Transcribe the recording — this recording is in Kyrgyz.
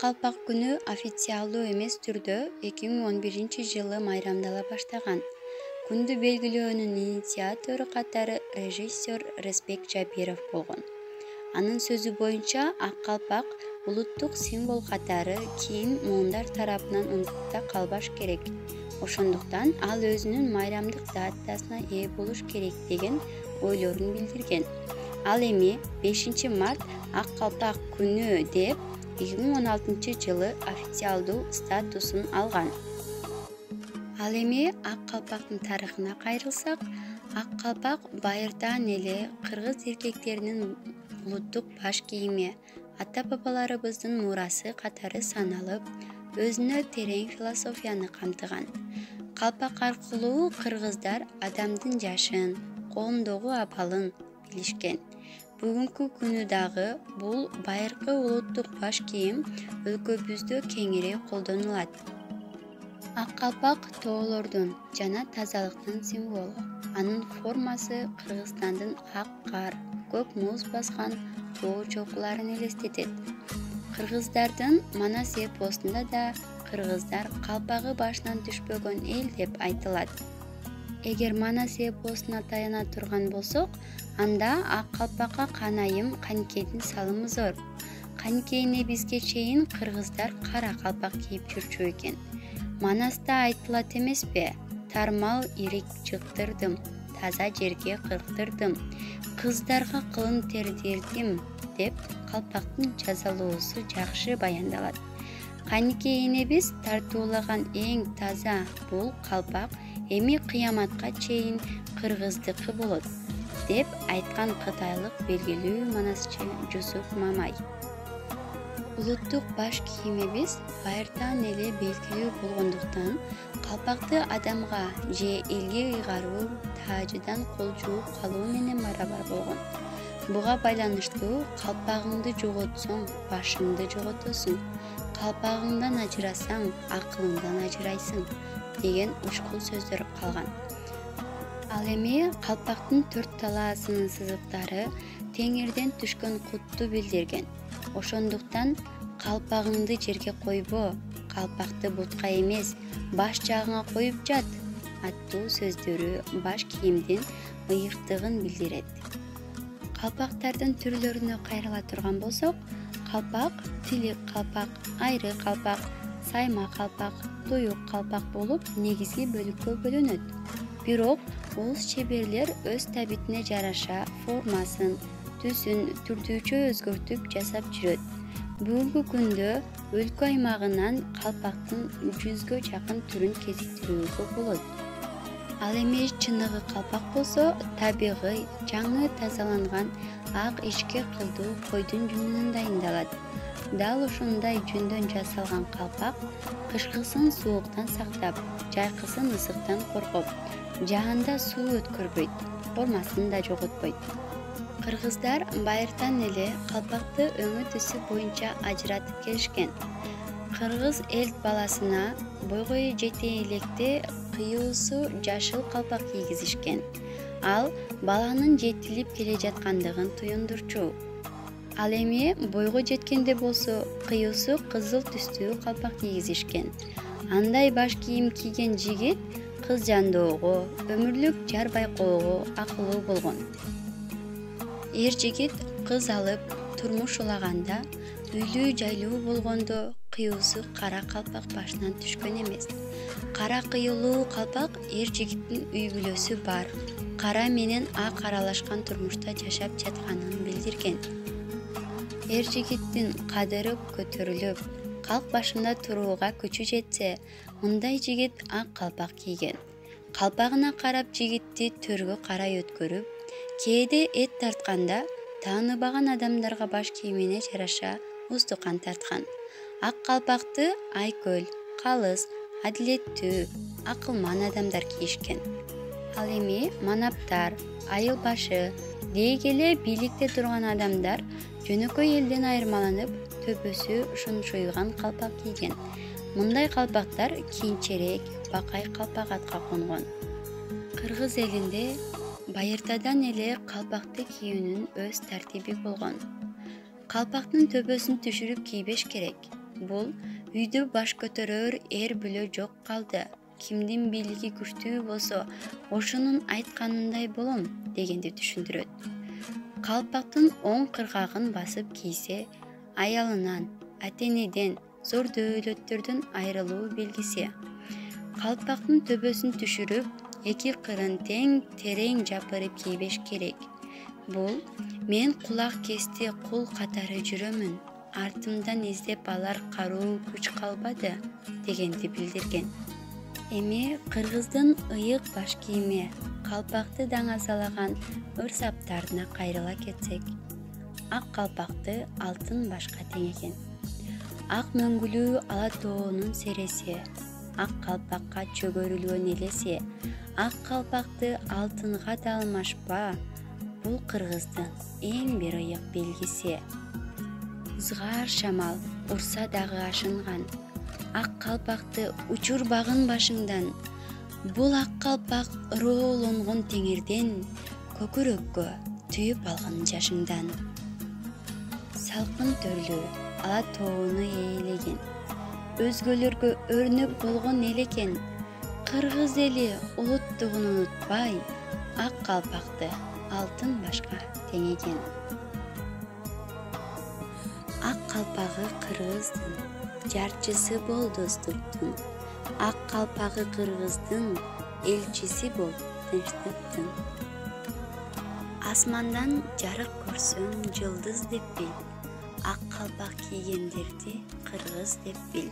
калпак күнү официалдуу эмес түрдө 2011-жылы майрамдала баштаган. Күндү белгилөөнүн инициатору катары режиссер Рызбек Жабиров болгон. Анын сөзү боюнча ак калпак улуттук символ катары кийин муундар тарабынан унутукта калбаш керек. Ошондуктан ал өзүнүн майрамдык датасына ээ болуш керек деген ойлорун билдирген. Ал эми 5 март ак калпак күнү деп 2016-жылы официалдуу статусун алган. Ал эми ак калпактын тарыхына кайрылсак, ак калпак байыртаан эле кыргыз эркектеринин улуттук баш кийими, ата-бабаларыбыздын мурасы катары саналып, өзүнө терең философияны камтыган. Калпак аркылуу кыргыздар адамдын жашын, коомдогу абалын билишкен. Бүгүнкү күнү дагы бул байыркы улуттук баш кийим өлкөбүздө кеңири колдонулат. Ак калпак тоолордун жана тазалыктын символу. Анын формасы Кыргызстандын ак кар, көк муз баскан тоо чокуларын элестетет. Кыргыздардын Манас эпосунда да кыргыздар калпагы башынан түшпөгөн эл деп айтылат. Эгер Манас эпосуна таяна турган болсок, анда ак калпакка канайым каникейдин салымы зор. Каникей небизге чейин кыргыздар кара калпак кийип жүрчү экен. Манаста айтылат эмеспи? Тармал ирик чыктырдым, таза жерге кырктырдым, кыздарга кылын тердирдим деп калпактын жазалоосу жакшы баяндалат. Каникей энебиз тартуулаган эң таза бул калпак эми кыяматка чейин кыргыздыкы болот деп айткан кытайлык белгилүү манасчы Жусуп Мамай. Улуттук баш кийимибиз байыртаан эле белгилүү болгондуктан калпакты адамга же элге ыйгаруу, таажыдан кол жууп калуу менен барабар болгон. Буга байланыштуу калпагыңды жоготсоң, башыңды жоготосуң, калпагыңдан ажырасаң, акылыңдан ажырайсың деген учкул сөздөр калган. Ал эми калпактын 4 талаасынын сызыктары теңирден түшкөн кутту билдирген. Ошондуктан калпагыңды жерге койбо, калпакты бутка эмес, баш жагыңа коюп жат аттуу сөздөрү баш кийимдин ыйыктыгын билдирет. Калпактардын түрлөрүнө кайрыла турган болсок, калпак, тилик калпак, айры калпак, сайма калпак, туюк калпак болуп негизги бөлүккө бөлүнөт. Бирок уус чеберлер өз табитине жараша формасын, түсүн түрдүүчө өзгөртүп жасап жүрөт. Бүгүнкү күндө өлкө аймагынан калпактын 100гө жакын түрүн кезиктирүүгө болот. Ал эми чыныгы калпак болсо табигый, жаңы тазаланган ак ичке кылдуу койдун жүнүнөн дайындалат. Дал ушундай жүндөн жасалган калпак кышкысын сууктан сактап, жайкысын ысыктан коргоп, жаанда суу өткөрбөйт, формасын да жоготпойт. Кыргыздар байыртан эле калпакты өңү түсү боюнча ажыратып келишкен. Кыргыз эл баласына бойго жетей электе кыюусу жашыл калпак кийгизишкен. Ал баланын жетилип келе жаткандыгын туюндурчу. Ал эми бойго жеткенде болсо кыюусу кызыл түстүү калпак кийгизишкен. Андай баш кийим кийген жигит кыз жандоого, өмүрлүк жар байкоого акылуу болгон. Эр жигит кыз алып турмуш улаганда, үйлүү жайлуу болгондо кыюусу кара калпак башынан түшкөн эмес. Кара кыюлуу калпак эр жигиттин үй бүлөсү бар, кара менен ак аралашкан турмушта жашап жатканын билдирген. Эр жигиттин кадыры көтөрүлүп, калк башында турууга күчү жетсе, мындай жигит ак калпак кийген. Калпагына карап жигитти төргө карай өткөрүп, кээде эт тартканда тааныбаган адамдарга баш кийимине жараша устукан тарткан. Ак калпакты айкөл, калыс, адилеттүү, акылман адамдар кийишкен. Ал эми манаптар, айыл башы, дегеле бийликте турган адамдар жөнөкөй элден айырмаланып, төбөсү шуншуйган калпак кийген. Мындай калпактар кийинчерээк бакай калпак атка конгон. Кыргыз элинде байыртадан эле калпакты кийүүнүн өз тартиби болгон. Калпактын төбөсүн түшүрүп кийбеш керек. Бул үйдө баш көтөрөр эр бүлө жок калды. Кимдин бийлиги күчтүү болсо, ошонун айтканындай болом дегенди түшүндүрөт. Калпактын оң кыргагын басып кийсе, аялынан, ата-энеден, зор дөөлөттөрдөн айрылуу белгиси. Калпактын төбөсүн түшүрүп, эки кырын тең терең жапырып кийбеш керек. Бул мен кулак кести кул катары жүрөмүн. Артымдан издеп алар каруу күч калбады дегенди билдирген. Эми кыргыздын ыйык баш кийими, калпакты даңазалаган ыр-саптарына кайрыла кетсек. Ак калпакты алтын башка теңеген. Ак мөңгүлүү ала тоонун сереси, ак калпакка чөгөрүлгөн элеси, ак калпакты алтынга да алмашпа. Бул кыргыздын эң бир ыйык белгиси. Ызгаар шамал урса дагы ашынган. Ак калпакты учурбагын башыңдан. Бул ак калпак ыроолонгон теңирден, көкүрөккө түйүп алган жашыңдан. Салкын төрлүү ала тоону ээлеген. Өзгөлөргө өрнөк болгон эл экен. Кыргыз эли улуттугун унутпай, ак калпакты алтын башка теңеген. Ак калпагы кыргыздын, жарчысы бол достуктун. Ак калпагы кыргыздын, элчиси бол тынчтыктын. Асмандан жарык көрсөң жылдыз деп бил, ак калпак кийгендерди кыргыз деп бил.